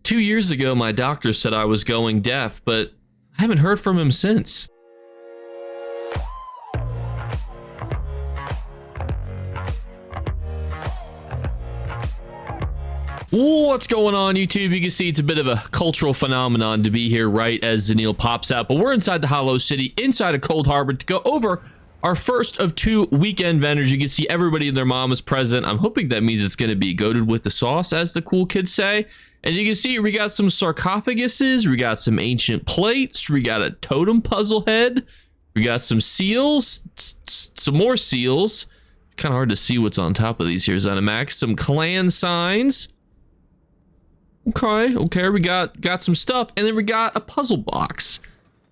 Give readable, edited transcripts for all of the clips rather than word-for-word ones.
2 years ago, my doctor said I was going deaf, but I haven't heard from him since. What's going on, YouTube? You can see it's a bit of a cultural phenomenon to be here right as Zanil pops out, but we're inside the Hollow City, inside of Cold Harbor, to go over our first of 2 weekend vendors. You can see everybody and their mom is present. I'm hoping that means it's going to be goated with the sauce, as the cool kids say. And you can see we got some sarcophaguses, we got some ancient plates, we got a totem puzzle head, we got some seals, some more seals. Kind of hard to see what's on top of these here, Zenimax. Some clan signs. Okay, we got some stuff, and then we got a puzzle box,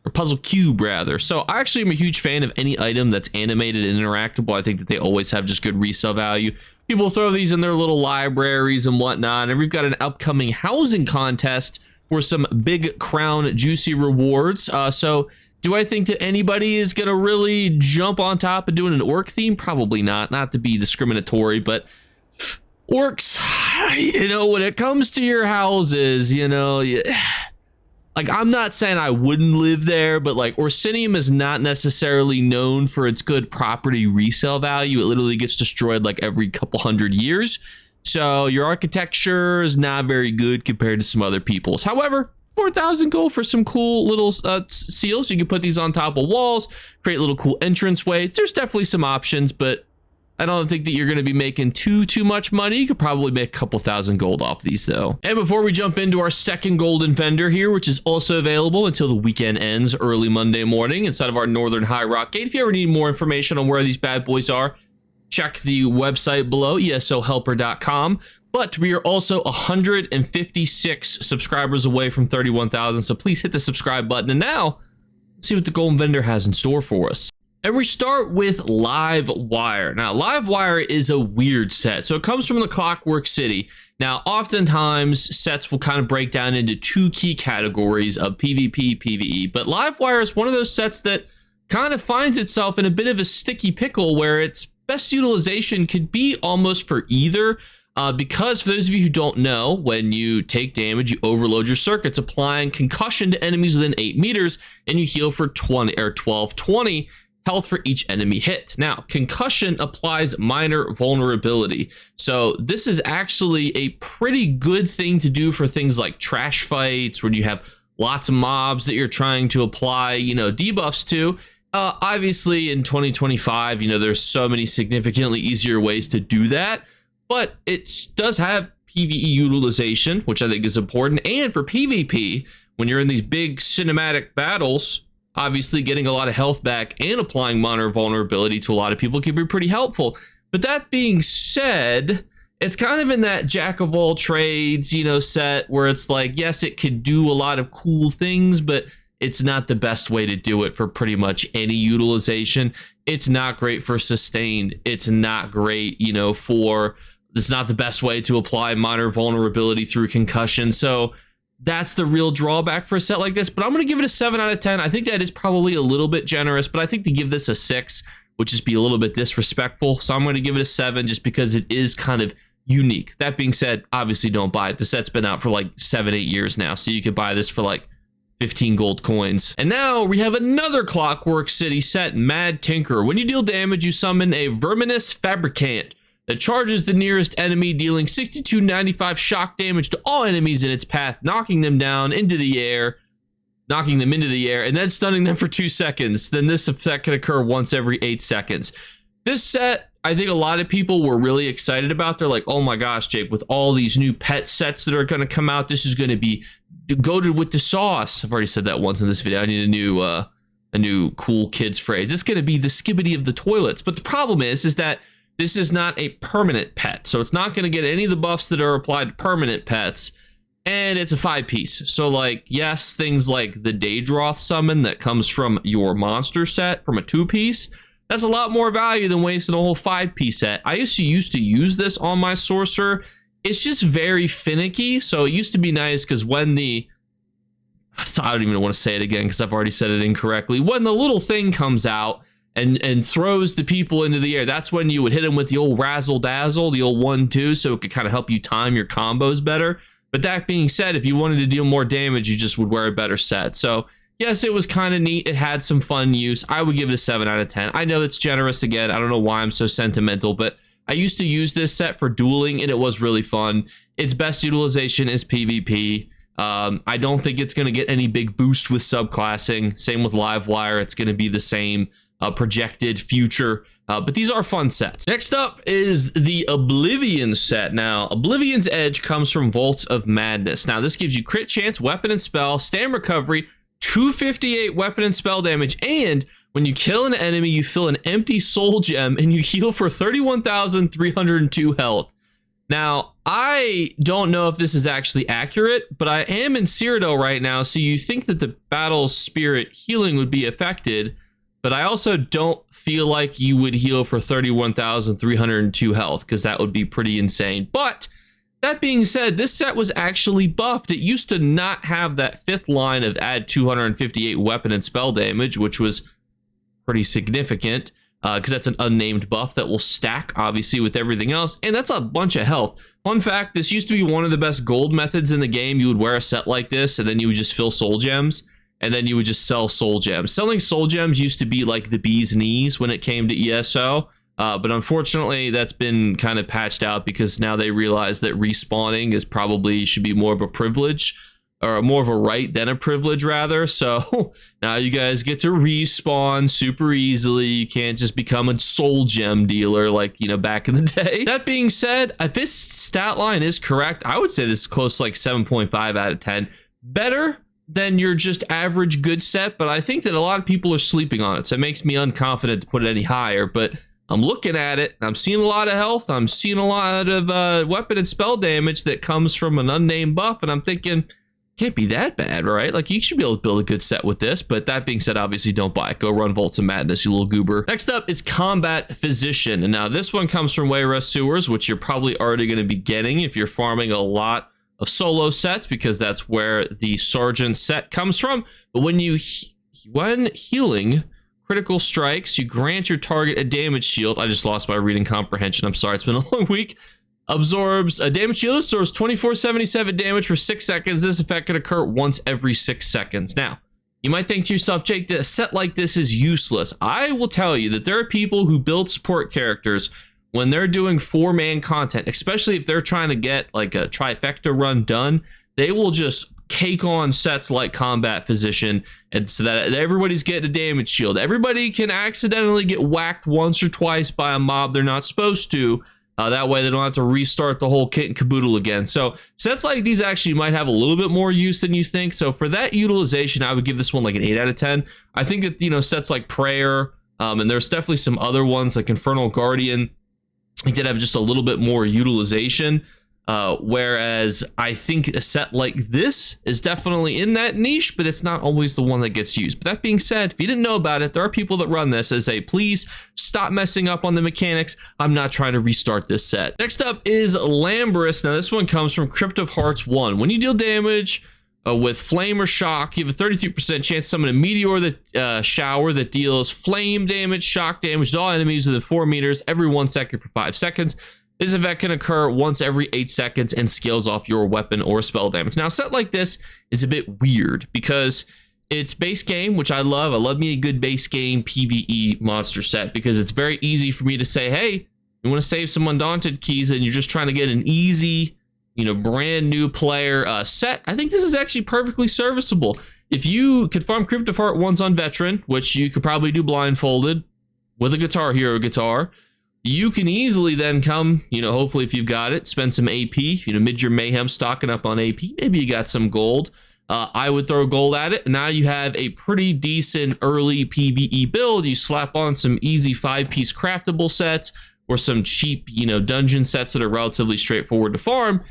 or puzzle cube rather. So I actually am a huge fan of any item that's animated and interactable. I think that they always have just good resale value. People throw these in their little libraries and whatnot, and we've got an upcoming housing contest for some big crown juicy rewards. So do I think that anybody is gonna really jump on top of doing an orc theme? Probably not to be discriminatory, but orcs, you know, when it comes to your houses, you know, like, I'm not saying I wouldn't live there, but like, Orsinium is not necessarily known for its good property resale value. It literally gets destroyed like every couple hundred years. So your architecture is not very good compared to some other people's. However, 4,000 gold for some cool little seals. You can put these on top of walls, create little cool entranceways. There's definitely some options, but I don't think that you're going to be making too much money. You could probably make a couple thousand gold off these though. And before we jump into our second golden vendor here, which is also available until the weekend ends early Monday morning inside of our Northern High Rock Gate. If you ever need more information on where these bad boys are, check the website below, esohelper.com. But we are also 156 subscribers away from 31,000. So please hit the subscribe button. And now let's see what the golden vendor has in store for us. And we start with Livewire. Now, Livewire is a weird set. So it comes from the Clockwork City. Now, oftentimes, sets will kind of break down into 2 key categories of PvP, PvE. But Livewire is one of those sets that kind of finds itself in a bit of a sticky pickle where its best utilization could be almost for either. Because for those of you who don't know, when you take damage, you overload your circuits, applying concussion to enemies within 8 meters, and you heal for 1220 health for each enemy hit. Now, concussion applies minor vulnerability. So this is actually a pretty good thing to do for things like trash fights, where you have lots of mobs that you're trying to apply, you know, debuffs to. Obviously, in 2025, you know, there's so many significantly easier ways to do that, but it does have PvE utilization, which I think is important. And for PvP, when you're in these big cinematic battles, obviously getting a lot of health back and applying minor vulnerability to a lot of people can be pretty helpful. But that being said, it's kind of in that jack of all trades, you know, set where it's like, yes, it could do a lot of cool things, but it's not the best way to do it for pretty much any utilization. It's not great for sustained. It's not great, you know, it's not the best way to apply minor vulnerability through concussion. So that's the real drawback for a set like this, but I'm going to give it a 7 out of 10. I think that is probably a little bit generous, but I think to give this a 6 would just be a little bit disrespectful. So I'm going to give it a 7 just because it is kind of unique. That being said, obviously don't buy it. The set's been out for like 7-8 years now, so you could buy this for like 15 gold coins. And now we have another Clockwork City set, Mad Tinker. When you deal damage, you summon a Verminous Fabricant that charges the nearest enemy, dealing 6295 shock damage to all enemies in its path, knocking them into the air, and then stunning them for 2 seconds. Then this effect can occur once every 8 seconds. This set, I think a lot of people were really excited about. They're like, oh my gosh, Jake, with all these new pet sets that are going to come out, this is going to be goated with the sauce. I've already said that once in this video. I need a new cool kids phrase. It's going to be the skibbity of the toilets. But the problem is that this is not a permanent pet, so it's not going to get any of the buffs that are applied to permanent pets, and it's a 5-piece. So like, yes, things like the Daedroth summon that comes from your monster set from a 2-piece, that's a lot more value than wasting a whole 5-piece set. I used to use this on my sorcerer. It's just very finicky, so it used to be nice because when I don't even want to say it again because I've already said it incorrectly. When the little thing comes out and throws the people into the air, that's when you would hit them with the old razzle dazzle, the old 1-2, so it could kind of help you time your combos better. But that being said, if you wanted to deal more damage, you just would wear a better set. So yes, it was kind of neat. It had some fun use. I would give it a 7 out of 10. I know it's generous again. I don't know why I'm so sentimental, but I used to use this set for dueling, and it was really fun. Its best utilization is PvP. I don't think it's going to get any big boost with subclassing. Same with Livewire. It's going to be the same projected future. But these are fun sets. Next up is the Oblivion set. Now, Oblivion's Edge comes from Vaults of Madness. Now, this gives you crit chance, weapon and spell, stand recovery, 258 weapon and spell damage, and when you kill an enemy, you fill an empty soul gem and you heal for 31,302 health. Now, I don't know if this is actually accurate, but I am in Cyrodiil right now, so you think that the battle spirit healing would be affected, but I also don't feel like you would heal for 31,302 health, because that would be pretty insane. But that being said, this set was actually buffed. It used to not have that 5th line of add 258 weapon and spell damage, which was pretty significant, because that's an unnamed buff that will stack, obviously, with everything else, and that's a bunch of health. Fun fact, this used to be one of the best gold methods in the game. You would wear a set like this, and then you would just fill soul gems, and then you would just sell soul gems. Selling soul gems used to be like the bee's knees when it came to ESO, but unfortunately, that's been kind of patched out because now they realize that respawning is probably should be more of a privilege, or more of a right than a privilege, rather. So now you guys get to respawn super easily. You can't just become a soul gem dealer like, you know, back in the day. That being said, if this stat line is correct, I would say this is close to like 7.5 out of 10. Better than your just average good set, but I think that a lot of people are sleeping on it, so it makes me unconfident to put it any higher. But I'm looking at it, and I'm seeing a lot of health. I'm seeing a lot of weapon and spell damage that comes from an unnamed buff, and I'm thinking, can't be that bad, right? Like, you should be able to build a good set with this. But that being said, obviously don't buy it. Go run Vaults of Madness, you little goober. Next up is Combat Physician. And now this one comes from Wayrest Sewers, which you're probably already going to be getting if you're farming a lot of solo sets, because that's where the Sergeant set comes from. But when healing critical strikes, you grant your target a damage shield. I just lost my reading comprehension. I'm sorry, it's been a long week. Absorbs a damage shield, absorbs 2477 damage for 6 seconds. This effect can occur once every 6 seconds. Now, you might think to yourself, Jake, that a set like this is useless. I will tell you that there are people who build support characters when they're doing 4-man content, especially if they're trying to get like a trifecta run done. They will just cake on sets like Combat Physician, and so that everybody's getting a damage shield. Everybody can accidentally get whacked once or twice by a mob they're not supposed to. That way they don't have to restart the whole kit and caboodle again. So sets like these actually might have a little bit more use than you think. So for that utilization, I would give this one like an 8 out of 10. I think that, you know, sets like Prayer, and there's definitely some other ones like Infernal Guardian, it did have just a little bit more utilization. Whereas I think a set like this is definitely in that niche, but it's not always the one that gets used. But that being said, if you didn't know about it, there are people that run this as a please stop messing up on the mechanics. I'm not trying to restart this set. Next up is Lambrus. Now this one comes from Crypt of Hearts 1. When you deal damage with flame or shock, you have a 33% chance to summon a meteor that shower that deals flame damage, shock damage to all enemies within 4 meters every 1 second for 5 seconds. This effect can occur once every 8 seconds and scales off your weapon or spell damage. Now, a set like this is a bit weird because it's base game, which I love. I love me a good base game PvE monster set because it's very easy for me to say, hey, you want to save some Undaunted keys and you're just trying to get an easy, you know, brand new player set. I think this is actually perfectly serviceable. If you could farm Crypt of Heart 1s on Veteran, which you could probably do blindfolded with a Guitar Hero guitar, you can easily then come, you know, hopefully if you've got it, spend some AP, you know, mid your mayhem stocking up on AP. Maybe you got some gold. I would throw gold at it. Now you have a pretty decent early PvE build. You slap on some easy 5-piece craftable sets or some cheap, you know, dungeon sets that are relatively straightforward to farm,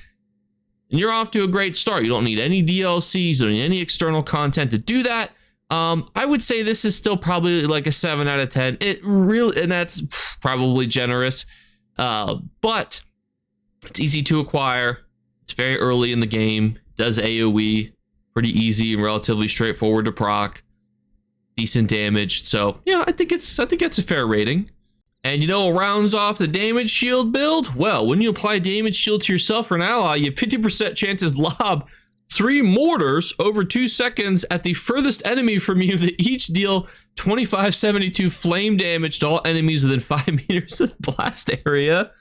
and you're off to a great start. You don't need any DLCs, you don't need any external content to do that. I would say this is still probably like a 7 out of 10. It really, and that's probably generous, but it's easy to acquire. It's very early in the game. It does AoE, pretty easy and relatively straightforward to proc. Decent damage. So yeah, I think it's a fair rating. And you know what rounds off the damage shield build? Well, when you apply damage shield to yourself or an ally, you have 50% chances to lob 3 mortars over 2 seconds at the furthest enemy from you that each deal 2572 flame damage to all enemies within 5 meters of the blast area.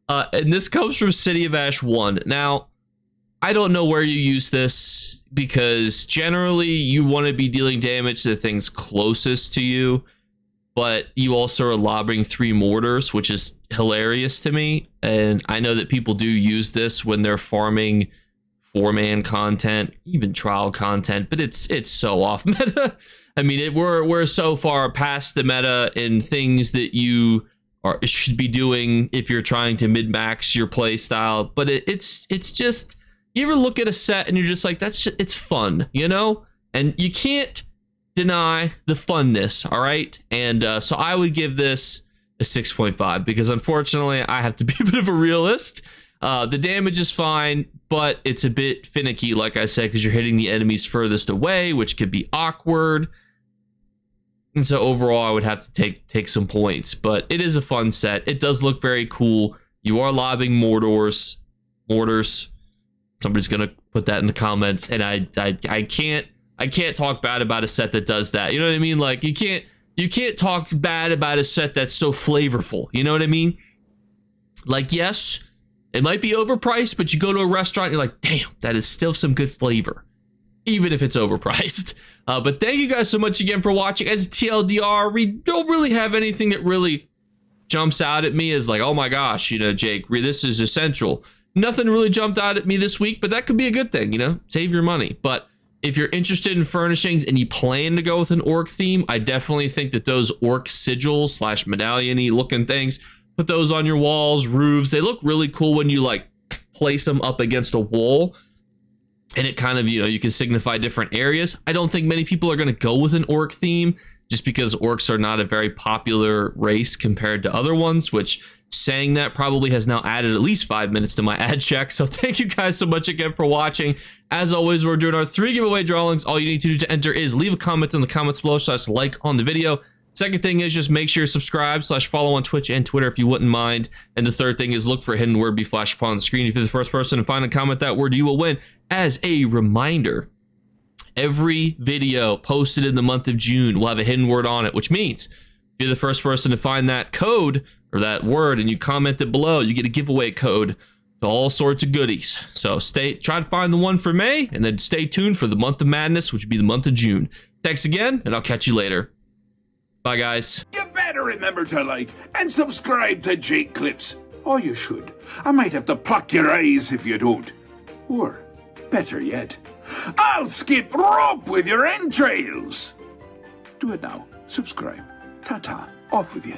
And this comes from City of Ash 1. Now, I don't know where you use this because generally you want to be dealing damage to the things closest to you, but you also are lobbing 3 mortars, which is hilarious to me. And I know that people do use this when they're farming 4-man content, even trial content, but it's so off meta. I mean, we're so far past the meta in things that you should be doing if you're trying to mid-max your play style. But it's just, you ever look at a set and you're just like, it's fun, you know? And you can't deny the funness, all right? And so I would give this a 6.5 because unfortunately I have to be a bit of a realist. The damage is fine, but it's a bit finicky, like I said, because you're hitting the enemies furthest away, which could be awkward. And so overall, I would have to take some points, but it is a fun set. It does look very cool. You are lobbing mortars. Somebody's gonna put that in the comments, and I can't talk bad about a set that does that. You know what I mean? Like you can't talk bad about a set that's so flavorful. You know what I mean? Like, yes, it might be overpriced, but you go to a restaurant, you're like, damn, that is still some good flavor, even if it's overpriced. But thank you guys so much again for watching. As TLDR, we don't really have anything that really jumps out at me as like, oh my gosh, you know, Jake, this is essential. Nothing really jumped out at me this week, but that could be a good thing, you know, save your money. But if you're interested in furnishings and you plan to go with an orc theme, I definitely think that those orc sigils / medallion-y looking things, put those on your walls, roofs. They look really cool when you like place them up against a wall. And it kind of, you know, you can signify different areas. I don't think many people are going to go with an orc theme just because orcs are not a very popular race compared to other ones, which saying that probably has now added at least 5 minutes to my ad check. So thank you guys so much again for watching. As always, we're doing our 3 giveaway drawings. All you need to do to enter is leave a comment in the comments below / like on the video. Second thing is just make sure you subscribe / follow on Twitch and Twitter if you wouldn't mind. And the third thing is look for a hidden word be flashed upon the screen. If you're the first person to find and comment that word, you will win. As a reminder, every video posted in the month of June will have a hidden word on it, which means if you're the first person to find that code or that word and you comment it below, you get a giveaway code to all sorts of goodies. So try to find the one for May and then stay tuned for the month of madness, which would be the month of June. Thanks again, and I'll catch you later. Bye, guys. You better remember to like and subscribe to Jakeclips. Or you should. I might have to pluck your eyes if you don't. Or, better yet, I'll skip rope with your entrails. Do it now. Subscribe. Ta-ta. Off with you.